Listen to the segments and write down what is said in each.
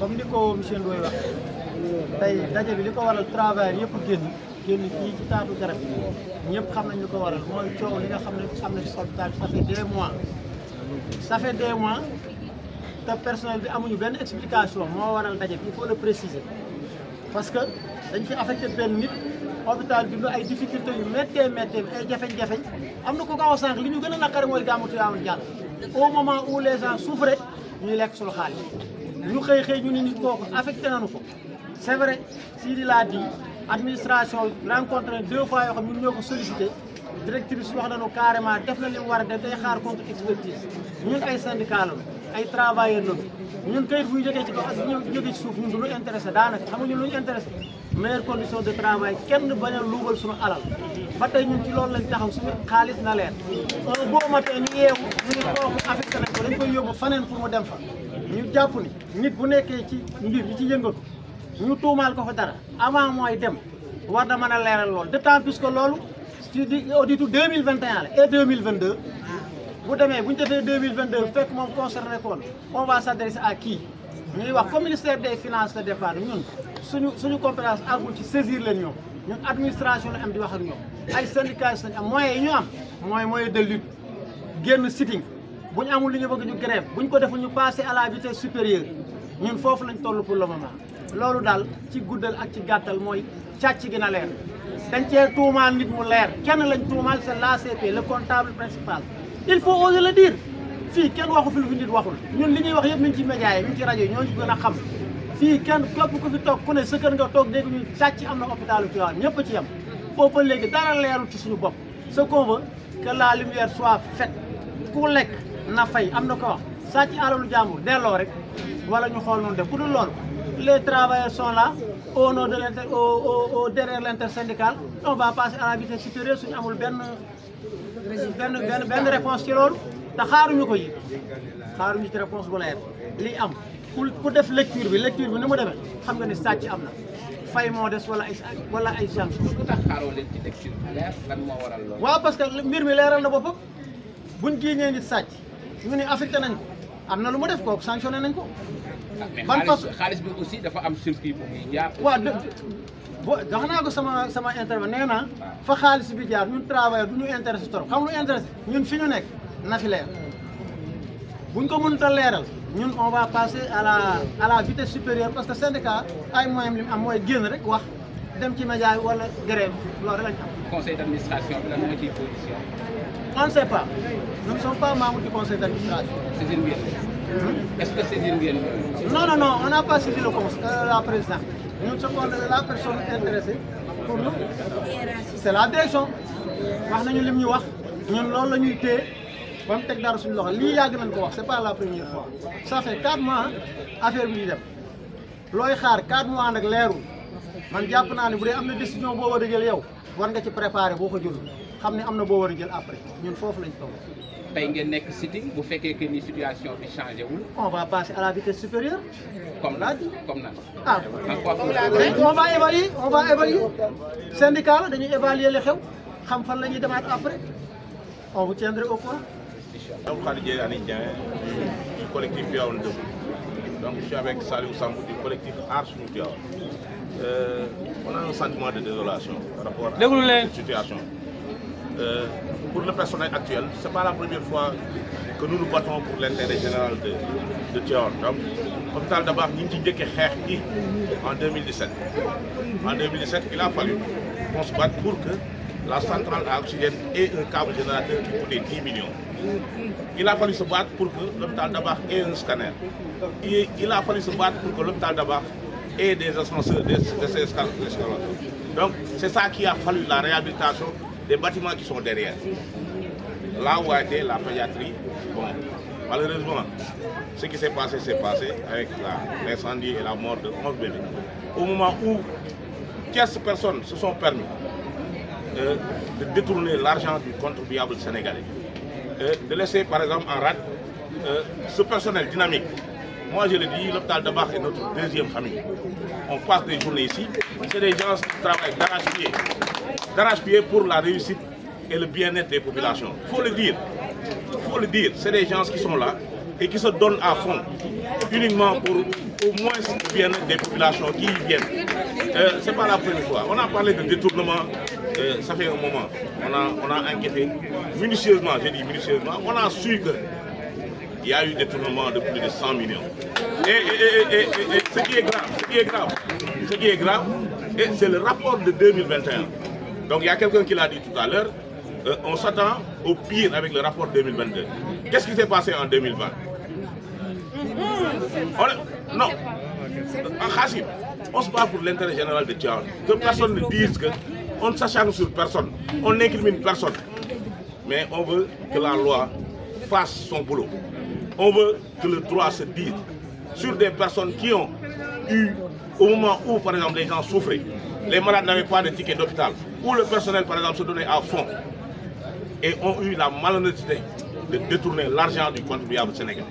comme ni ko monsieur Ndoye wax tey daje bi li ko waral travail yëpp génn fii ci taatu garab yi ñëpp xam nañ li ko waral mooy coow li nga xam ne am na ci hôpital bi ça fait des mois. Ça fait des mois te personnel bi amuñu benn explication moo waral daje bi il faut le préciser parce que dañ fi affecté benn nit hôpital bi ay difficultés yu méttee ay jafe-jafe am na ko gaaw a sànq li ñu gën a naqari mooy gàmmu Tivaouane jàll au moment où les gens souffraient ñuy lekk suñu xaalis ñu xëy ñu ni nit kooku affecté nañu ko c'est vrai Sidi l'a dit administration rencontré 2 fois yoo xam ñun ñoo ko sollicité directrice wax nañu carrément def na li mu war a def day xaar contre expertise ñun ay syndicat la ay travailleurs lañu ñun kayit buy jógee ci kaw ak jógee ci suuf ñun du ñu intéressé daanaka xamuñu lu ñu intéressé meilleures conditions de travail kenn bañ a luubal suñu alal ba tey ñun ci loolu lañ taxaw suñu xaalis na leer un beau matin ñu yeewu ñu ngi kooku affecté nañ ko dañ koy yóbbu faneen pour mu dem fa ñu jàpp ni nit bu nekkee ci mbir yi ci yëngatu ñu tuumaal ko fa dara avant mooy dem war na mën a leeral loolu d'autant plus que loolu ci di auditu 2021 la et 2022 bu demee bu ñu defee 2022 fekk moom concerné koon on va s'adresser à qui ñuy wax comme ministère des finances de départ ñun suñu compétence àggul ci saisir leen ñoom ñun administration la am di wax ak ñoom ay syndicats lañ am moyens yi ñu am mooy moyen de lutte génn sitting bu ñu amul li ñu bëgg ñu grève bu ñu ko deful ñu passer à la vitesse supérieure ñun foofu lañ toll pour le moment loolu daal ci guddal ak ci gàttal mooy càcc gi na leer dañ cee tuumaal nit mu leer kenn lañ tuumaal c'est l'ACP le comptable principal il faut oser le dire fii kenn waxu fi lu fi nit waxul ñun li ñuy wax yëpp mi ngi ci média yi mi ngi ci rajo yi ñoo ñu gën a xam fii kenn képp ku fi toog ku ne sa kër nga toog dégg ñu sàcc am na hôpital Tivaouane ñëpp a ci yem boobu ba léegi dara leerul ci suñu bopp ce qu'on veut que la lumière soit faite ku lekk na fay am na ko wax sàcc alalu jàmbur delloo rek wala ñu xool noonu def ku dul loolu les travailleurs sont là au nom de derrière l'intersyndical on va passer à la vitesse supérieure suñu amul benn réponse ci loolu te xaaruñu ko yi xaaruñu ci réponse bu leer li am ku def lecture bi ni mu demee xam nga ni sàcc am na fay moo des wala ay sanction. lu tax xaaroo leen ci lecture bi leer lan moo waral loolu. waaw parce que mbir mi leeral na boppam buñ génnee nit sàcc ñu ne affecté nañ ko am na lu mu def kooku sanctionné nañ ko. ban façon xaalis bi aussi dafa am circuit bu muy jaar. waaw wax naa ko sama intervention nee naa fa xaalis bi jaar ñun travailleur du ñu intéressé trop xam lu intéressé ñun fi ñu nekk na fi leer buñ ko mënut a leeral ñun on va passer à la vitesse supérieure parce que syndicat ay moyens li mu am mooy génn rek wax dem ci média yi wala grève loolu rek lañ am. conseil d'administration bi lan moo ciy position. on ne sait pas nous ne sommes pas membres du conseil d'administration. saisir ngeen. est-ce que saisir ngeen. non on n'a pas saisi la présidente. Nous sommes la personne intéressée pour nous c'est la direction wax nañu lim ñu wax ñun loolu la ñuy téye ba mu teg dara suñu loxo lii yàgg nañ ko wax c'est pas la première fois ça fait 4 mois affaire bi ñu dem looy xaar 4 mois nag leerul man jàpp naa ne bu dee am na décision boo war a jël yow war nga ci préparer boo ko jël xam ne am na boo war a jël après ñun foofu lañ toog. tey ngeen nekk sitting bu fekkee que ni situation bi changé wul. on va passer à la vitesse supérieure. comme là comme nan. ah on va évaluer syndicat la dañuy évaluer li xew xam fan la ñuy demaat après on vous tiendra au courant. Donc, du collectif Tivaouane Debout. Donc, je suis avec Saliou Sambou du collectif Arche Tivaouane. On a un sentiment de désolation par rapport à cette situation. Pour le personnel actuel, ce n'est pas la première fois que nous nous battons pour l'intérêt général de Tivaouane. Donc, l'hôpital d'abord, nous avons en 2017. En 2017, il a fallu qu'on se batte pour que la centrale à oxygène ait un câble générateur qui coûtait 10 millions. Il a fallu se battre pour que l'hôpital d'Abach ait un scanner. Il a fallu se battre pour que l'hôpital d'Abach ait des ascenseurs, des escalators. Donc, c'est ça qui a fallu la réhabilitation des bâtiments qui sont derrière. Là où a été la pédiatrie, bon, malheureusement, ce qui s'est passé avec l'incendie et la mort de 11 bébés. Au moment où 15 personnes se sont permis de détourner l'argent du contribuable sénégalais, de laisser par exemple en rade ce personnel dynamique. Moi je le dis, l'hôpital d'Abach est notre deuxième famille. On passe des journées ici, c'est des gens qui travaillent d'arrache-pied pour la réussite et le bien-être des populations. Il faut le dire, c'est des gens qui sont là et qui se donnent à fond uniquement pour au moins viennent des populations qui y viennent. Ce n'est pas la première fois. On a parlé de détournement, ça fait un moment. On a enquêté minutieusement, j'ai dit minutieusement, on a su qu'il y a eu détournement de plus de 100 millions. Et ce qui est grave, c'est le rapport de 2021. Donc il y a quelqu'un qui l'a dit tout à l'heure, on s'attend au pire avec le rapport 2022. Qu'est-ce qui s'est passé en 2020? Non, en Khassim, on se bat pour l'intérêt général de Tivaouane. Que personne ne dise qu'on ne s'acharne sur personne, on n'incrimine personne. Mais on veut que la loi fasse son boulot. On veut que le droit se dise sur des personnes qui ont eu, au moment où par exemple les gens souffraient, les malades n'avaient pas de ticket d'hôpital, où le personnel par exemple se donnait à fond, et ont eu la malhonnêteté de détourner l'argent du contribuable sénégalais.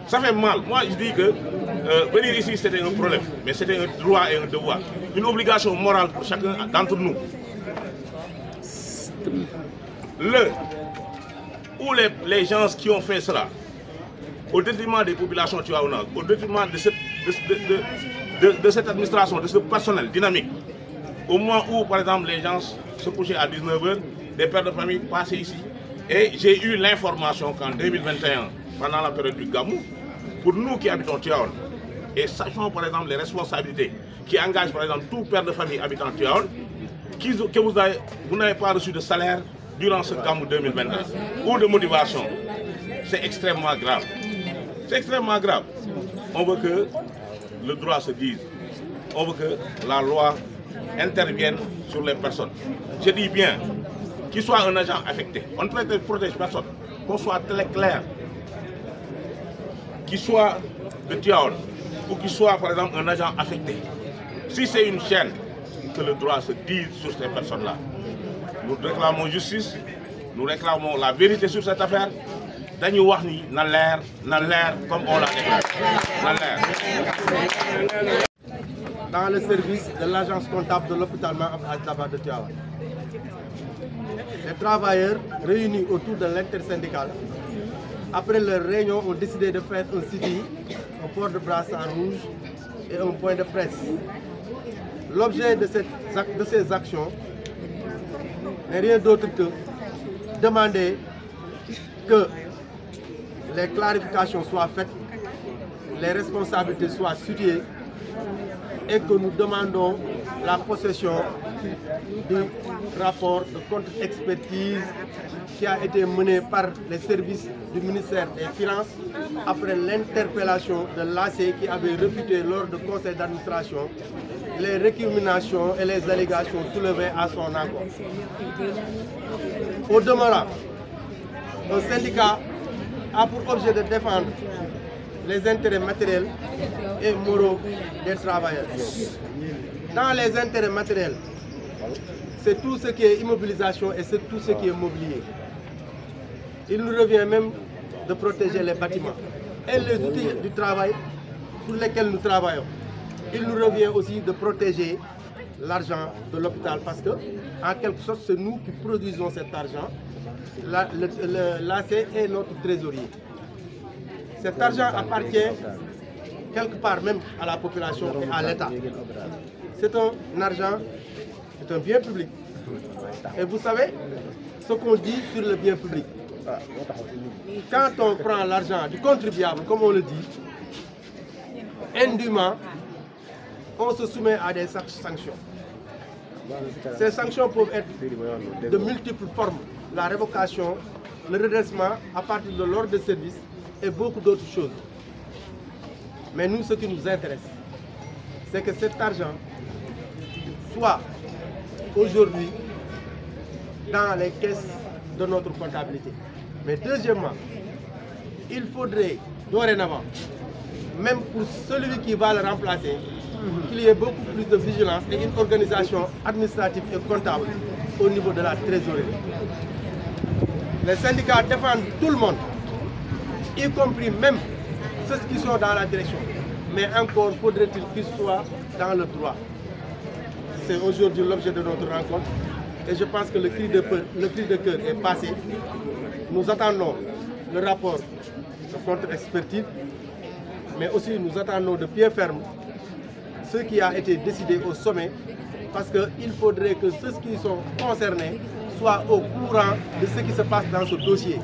Ça fait mal. Moi je dis que venir ici c'était un problème, mais c'était un droit et un devoir, une obligation morale pour chacun d'entre nous. Où les gens qui ont fait cela, au détriment des populations tivaouanaises, au détriment de cette administration, de ce personnel dynamique, au moment où par exemple les gens se couchaient à 19 h, des pères de famille passaient ici. Et j'ai eu l'information qu'en 2021, pendant la période du Gamou, pour nous qui habitons Tivaouane, et sachant par exemple les responsabilités qui engagent par exemple tout père de famille habitant Tivaouane, que vous n'avez pas reçu de salaire durant ce Gamou 2021 ou de motivation, c'est extrêmement grave. C'est extrêmement grave. On veut que le droit se dise, on veut que la loi intervienne sur les personnes. Je dis bien, qu'il soit un agent affecté, on ne protège personne, qu'on soit très clair, qu'il soit de Tivaouane ou qu'il soit par exemple un agent affecté. Si c'est une chaîne, que le droit se dise sur ces personnes-là. Nous réclamons justice, nous réclamons la vérité sur cette affaire. Dañu wax ni na leer comme on l'a déclaré. Na leer. Dans le service de l'agence comptable de l'hôpital Mame Abdou Aziz Dabakh de Tivaouane. Les travailleurs réunis autour de l'intersyndical, après leur réunion, ont décidé de faire un sitting au port de brassard rouge et un point de presse. L'objet de ces actions n'est rien d'autre que demander que les clarifications soient faites, les responsabilités soient situées et que nous demandons la possession du rapport de contre-expertise qui a été mené par les services du ministère des Finances après l'interpellation de l'AC qui avait refuté lors du conseil d'administration les récriminations et les allégations soulevées à son encontre. Au demeurant, un syndicat a pour objet de défendre les intérêts matériels et moraux des travailleurs. Dans les intérêts matériels, c'est tout ce qui est immobilisation et c'est tout ce qui est mobilier. Il nous revient même de protéger les bâtiments et les outils du travail sur lesquels nous travaillons. Il nous revient aussi de protéger l'argent de l'hôpital parce que, en quelque sorte, c'est nous qui produisons cet argent. L'AC est notre trésorier. Cet argent appartient quelque part même à la population et à l'État. C'est un argent, c'est un bien public. Et vous savez ce qu'on dit sur le bien public. Quand on prend l'argent du contribuable, comme on le dit, indûment, on se soumet à des sanctions. Ces sanctions peuvent être de multiples formes. La révocation, le redressement à partir de l'ordre de service et beaucoup d'autres choses. Mais nous, ce qui nous intéresse, c'est que cet argent soit aujourd'hui dans les caisses de notre comptabilité. Mais deuxièmement, il faudrait dorénavant, même pour celui qui va le remplacer, qu'il y ait beaucoup plus de vigilance et une organisation administrative et comptable au niveau de la trésorerie. Les syndicats défendent tout le monde, y compris même ceux qui sont dans la direction. Mais encore faudrait-il qu'ils soient dans le droit. C'est aujourd'hui l'objet de notre rencontre et je pense que le cri de cœur est passé. Nous attendons le rapport de contre-expertise Mais aussi nous attendons de pied ferme ce qui a été décidé au sommet, parce qu'il faudrait que ceux qui sont concernés soient au courant de ce qui se passe dans ce dossier.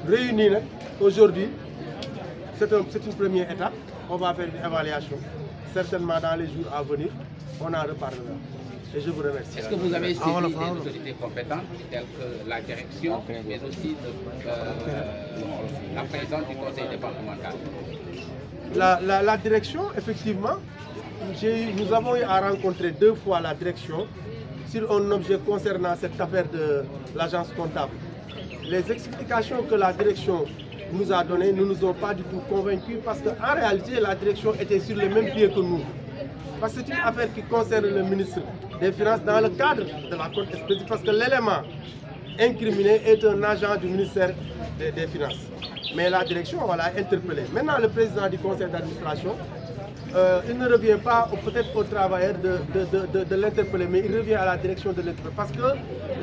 Réunis aujourd'hui, c'est une première étape. On va faire une évaluation. Certainement dans les jours à venir, on en reparlera. Et je vous remercie. Est-ce que vous avez saisi des autorités compétentes telles que la direction, mais aussi la présidente du conseil départemental? La direction, effectivement, nous avons eu à rencontrer 2 fois la direction sur un objet concernant cette affaire de l'agence comptable. Les explications que la direction nous a données ne nous ont pas du tout convaincus, parce qu'en réalité, la direction était sur le même pied que nous. Parce que c'est une affaire qui concerne le ministre des Finances dans le cadre de la compte expéditive, parce que l'élément incriminé est un agent du ministère des Finances. Mais la direction, on l'a interpellé. Maintenant, le président du conseil d'administration, il ne revient pas peut-être aux travailleurs de l'interpeller, mais il revient à la direction de l'interpeller. Parce que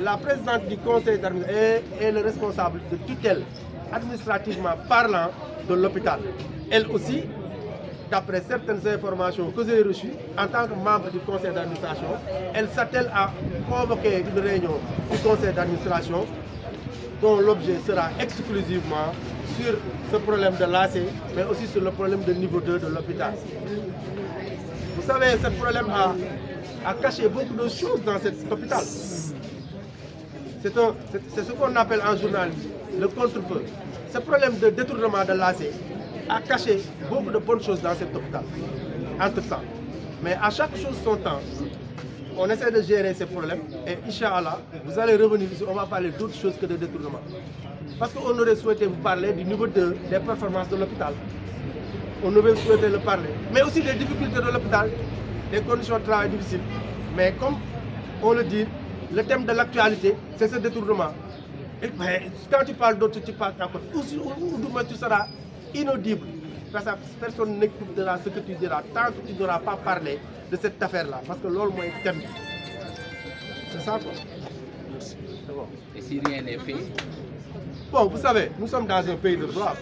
la présidente du conseil d'administration est le responsable de tutelle, administrativement parlant, de l'hôpital. Elle aussi, d'après certaines informations que j'ai reçues, en tant que membre du conseil d'administration, elle s'attelle à convoquer une réunion du conseil d'administration dont l'objet sera exclusivement sur ce problème de l'AC, mais aussi sur le problème de niveau 2 de l'hôpital. Vous savez, ce problème a caché beaucoup de choses dans cet hôpital. C'est ce qu'on appelle en journalisme le contre-feu. Ce problème de détournement de l'AC a caché beaucoup de bonnes choses dans cet hôpital, entre-temps. Mais à chaque chose son temps, on essaie de gérer ces problèmes et Inch'Allah, vous allez revenir ici, on va parler d'autres choses que de détournement. Parce qu'on aurait souhaité vous parler du niveau 2 des performances de l'hôpital. On aurait souhaité le parler. Mais aussi des difficultés de l'hôpital, des conditions de travail difficiles. Mais comme on le dit, le thème de l'actualité, c'est ce détournement. Et quand tu parles d'autres, tu parles à côté. Ou tu seras inaudible. Personne n'écoutera ce que tu diras tant que tu n'auras pas parlé de cette affaire-là. Parce que l'autre est thème. C'est ça quoi. Bon. Et si rien n'est fait? Bon, vous savez, nous sommes dans un pays de droit.